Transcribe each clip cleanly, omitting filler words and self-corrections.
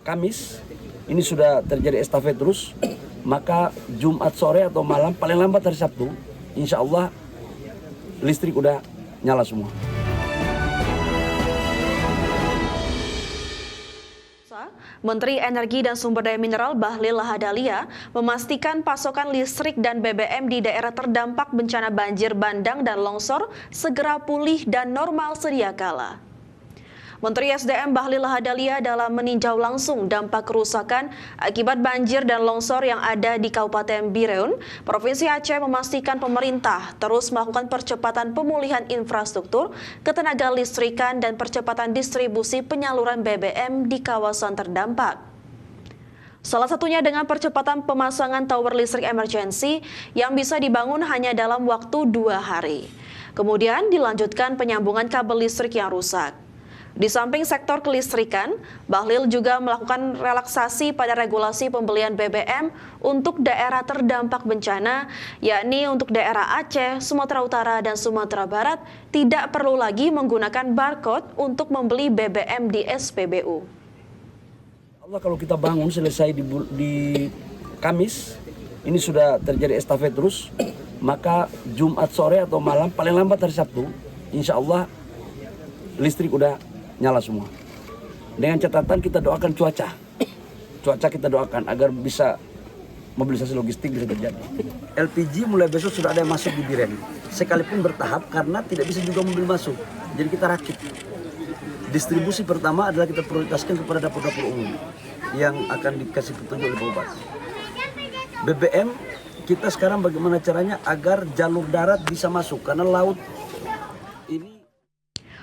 Kamis ini sudah terjadi estafet terus, maka Jumat sore atau malam paling lambat hari Sabtu, insya Allah listrik udah nyala semua. Menteri Energi dan Sumber Daya Mineral Bahlil Lahadalia memastikan pasokan listrik dan BBM di daerah terdampak bencana banjir bandang dan longsor segera pulih dan normal sedia kala. Menteri SDM Bahlil Lahadalia dalam meninjau langsung dampak kerusakan akibat banjir dan longsor yang ada di Kabupaten Bireun, Provinsi Aceh memastikan pemerintah terus melakukan percepatan pemulihan infrastruktur, ketenaga listrikan dan percepatan distribusi penyaluran BBM di kawasan terdampak. Salah satunya dengan percepatan pemasangan tower listrik emergensi yang bisa dibangun hanya dalam waktu 2 hari. Kemudian dilanjutkan penyambungan kabel listrik yang rusak. Di samping sektor kelistrikan, Bahlil juga melakukan relaksasi pada regulasi pembelian BBM untuk daerah terdampak bencana, yakni untuk daerah Aceh, Sumatera Utara, dan Sumatera Barat tidak perlu lagi menggunakan barcode untuk membeli BBM di SPBU. Allah, kalau kita bangun selesai di Kamis, ini sudah terjadi estafet terus, maka Jumat sore atau malam paling lambat hari Sabtu, insya Allah listrik udah nyala semua. Dengan catatan kita doakan cuaca kita doakan agar bisa mobilisasi logistik bisa terjadi. LPG mulai besok sudah ada yang masuk di Biren, sekalipun bertahap karena tidak bisa juga mobil masuk. Jadi kita rakit. Distribusi pertama adalah kita prioritaskan kepada dapur-dapur umum yang akan dikasih petunjuk oleh Bupati. BBM kita sekarang bagaimana caranya agar jalur darat bisa masuk karena laut ini.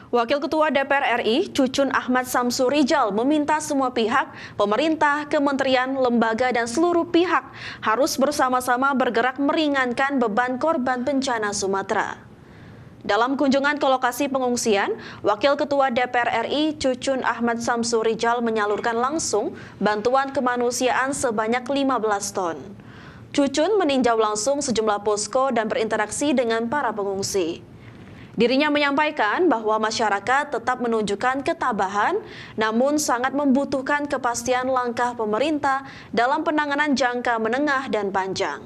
Wakil Ketua DPR RI, Cucun Ahmad Samsurijal meminta semua pihak, pemerintah, kementerian, lembaga, dan seluruh pihak harus bersama-sama bergerak meringankan beban korban bencana Sumatera. Dalam kunjungan ke lokasi pengungsian, Wakil Ketua DPR RI, Cucun Ahmad Samsurijal menyalurkan langsung bantuan kemanusiaan sebanyak 15 ton. Cucun meninjau langsung sejumlah posko dan berinteraksi dengan para pengungsi. Dirinya menyampaikan bahwa masyarakat tetap menunjukkan ketabahan, namun sangat membutuhkan kepastian langkah pemerintah dalam penanganan jangka menengah dan panjang.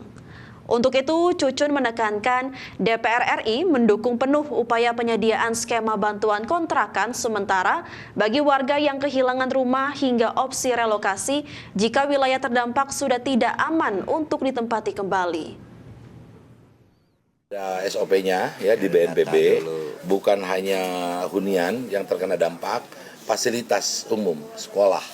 Untuk itu, Cucun menekankan DPR RI mendukung penuh upaya penyediaan skema bantuan kontrakan sementara bagi warga yang kehilangan rumah hingga opsi relokasi jika wilayah terdampak sudah tidak aman untuk ditempati kembali. Ada SOP-nya ya di BNPB, bukan hanya hunian yang terkena dampak, fasilitas umum, sekolah,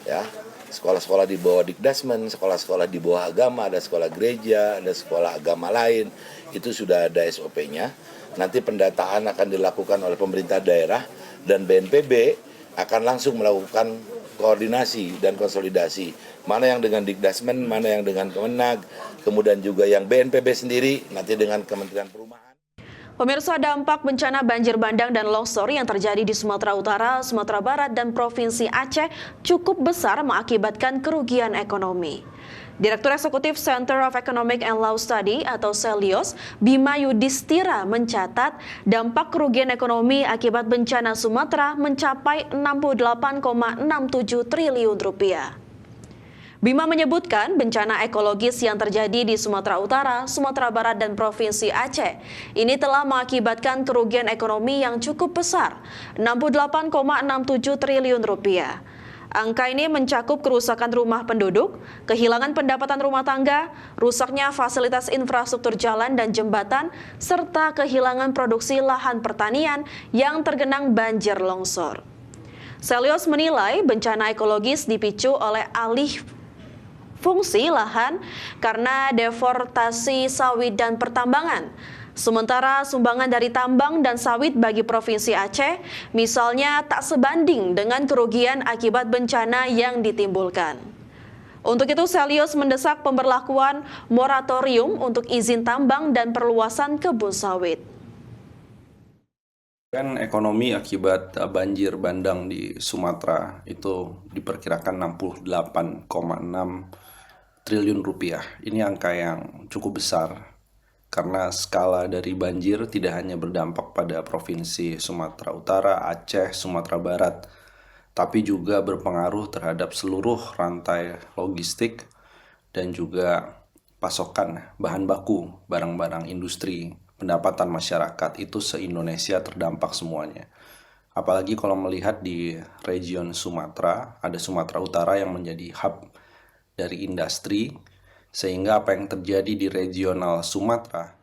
ya, sekolah-sekolah di bawah Dikdasmen, sekolah-sekolah di bawah agama, ada sekolah gereja, ada sekolah agama lain, itu sudah ada SOP-nya. Nanti pendataan akan dilakukan oleh pemerintah daerah dan BNPB akan langsung melakukan koordinasi dan konsolidasi. Mana yang dengan Dikdasmen, mana yang dengan Kemenag, kemudian juga yang BNPB sendiri, nanti dengan Kementerian Perumahan. Pemirsa, dampak bencana banjir bandang dan longsor yang terjadi di Sumatera Utara, Sumatera Barat, dan Provinsi Aceh cukup besar mengakibatkan kerugian ekonomi. Direktur Eksekutif Center of Economic and Law Study atau Celios, Bima Yudhistira mencatat dampak kerugian ekonomi akibat bencana Sumatera mencapai 68,67 triliun rupiah. Bima menyebutkan bencana ekologis yang terjadi di Sumatera Utara, Sumatera Barat, dan Provinsi Aceh ini telah mengakibatkan kerugian ekonomi yang cukup besar, 68,67 triliun rupiah. Angka ini mencakup kerusakan rumah penduduk, kehilangan pendapatan rumah tangga, rusaknya fasilitas infrastruktur jalan dan jembatan, serta kehilangan produksi lahan pertanian yang tergenang banjir longsor. Celios menilai bencana ekologis dipicu oleh alih fungsi lahan karena deforestasi sawit dan pertambangan. Sementara sumbangan dari tambang dan sawit bagi Provinsi Aceh misalnya tak sebanding dengan kerugian akibat bencana yang ditimbulkan. Untuk itu, Celios mendesak pemberlakuan moratorium untuk izin tambang dan perluasan kebun sawit. Kan ekonomi akibat banjir bandang di Sumatera itu diperkirakan 68,6 triliun rupiah. Ini angka yang cukup besar karena skala dari banjir tidak hanya berdampak pada Provinsi Sumatera Utara, Aceh, Sumatera Barat, tapi juga berpengaruh terhadap seluruh rantai logistik dan juga pasokan bahan baku, barang-barang industri, pendapatan masyarakat itu se-Indonesia terdampak semuanya. Apalagi kalau melihat di region Sumatera, ada Sumatera Utara yang menjadi hub dari industri, sehingga apa yang terjadi di regional Sumatera.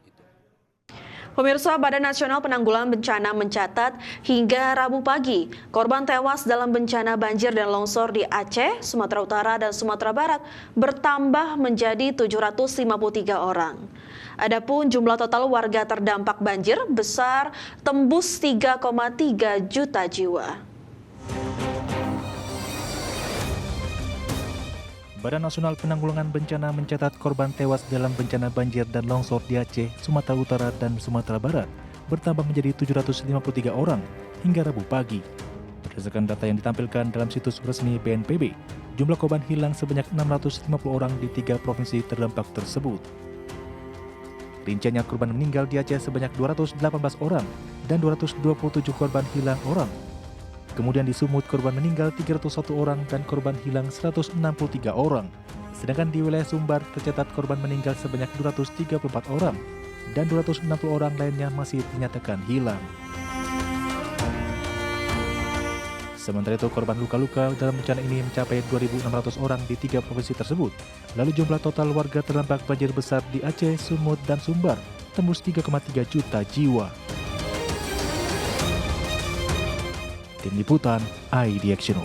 Pemirsa, Badan Nasional Penanggulangan Bencana mencatat hingga Rabu pagi, korban tewas dalam bencana banjir dan longsor di Aceh, Sumatera Utara, dan Sumatera Barat bertambah menjadi 753 orang. Adapun jumlah total warga terdampak banjir besar tembus 3,3 juta jiwa. Badan Nasional Penanggulangan Bencana mencatat korban tewas dalam bencana banjir dan longsor di Aceh, Sumatera Utara, dan Sumatera Barat bertambah menjadi 753 orang hingga Rabu pagi. Berdasarkan data yang ditampilkan dalam situs resmi BNPB, jumlah korban hilang sebanyak 650 orang di 3 provinsi terdampak tersebut. Rinciannya korban meninggal di Aceh sebanyak 218 orang dan 227 korban hilang orang. Kemudian di Sumut korban meninggal 301 orang dan korban hilang 163 orang. Sedangkan di wilayah Sumbar tercatat korban meninggal sebanyak 234 orang dan 260 orang lainnya masih dinyatakan hilang. Sementara itu korban luka-luka dalam bencana ini mencapai 2.600 orang di 3 provinsi tersebut. Lalu jumlah total warga terdampak banjir besar di Aceh, Sumut, dan Sumbar tembus 3,3 juta jiwa. Tim Liputan IDXNO.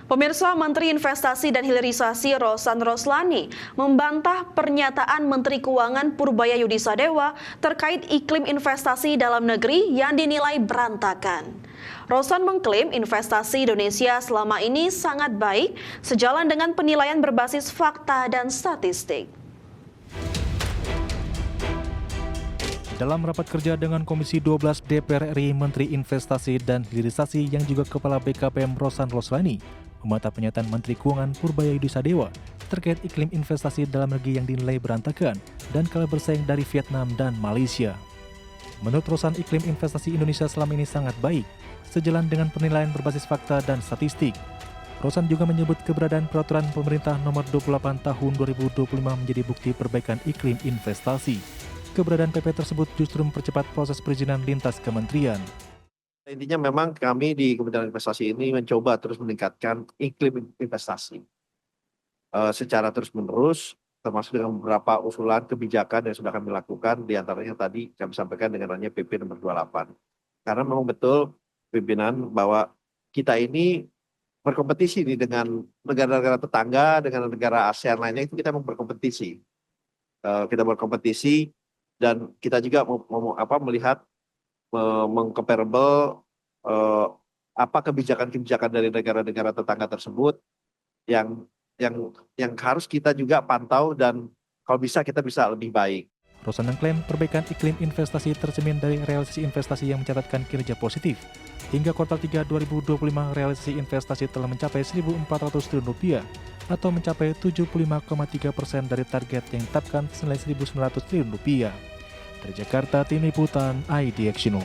Pemirsa, Menteri Investasi dan Hilirisasi Rosan Roslani membantah pernyataan Menteri Keuangan Purbaya Yudisadewa terkait iklim investasi dalam negeri yang dinilai berantakan. Rosan mengklaim investasi Indonesia selama ini sangat baik, sejalan dengan penilaian berbasis fakta dan statistik. Dalam rapat kerja dengan Komisi 12 DPR RI, Menteri Investasi dan Hilirisasi yang juga Kepala BKPM Rosan Roslani membantah pernyataan Menteri Keuangan Purbaya Yudisadewa terkait iklim investasi dalam negeri yang dinilai berantakan dan kalah bersaing dari Vietnam dan Malaysia. Menurut Rosan, iklim investasi Indonesia selama ini sangat baik, sejalan dengan penilaian berbasis fakta dan statistik. Rosan juga menyebut keberadaan Peraturan Pemerintah Nomor 28 Tahun 2025 menjadi bukti perbaikan iklim investasi. Keberadaan PP tersebut justru mempercepat proses perizinan lintas kementerian. Intinya memang kami di Kementerian Investasi ini mencoba terus meningkatkan iklim investasi secara terus-menerus, termasuk dengan beberapa usulan kebijakan yang sudah kami lakukan, diantaranya tadi kami sampaikan dengan adanya PP nomor 28. Karena memang betul pimpinan bahwa kita ini berkompetisi dengan negara-negara tetangga, dengan negara ASEAN lainnya, itu kita memang berkompetisi. Kita berkompetisi dan kita juga melihat mengcomparable apa kebijakan-kebijakan dari negara-negara tetangga tersebut yang harus kita juga pantau dan kalau bisa kita bisa lebih baik. Rosan mengklaim perbaikan iklim investasi tercermin dari realisasi investasi yang mencatatkan kinerja positif. Hingga kuartal 3 2025, realisasi investasi telah mencapai Rp1.400 triliun atau mencapai 75,3% dari target yang ditetapkan senilai Rp1.900 triliun. Dari Jakarta, Tim Liputan IDXNO.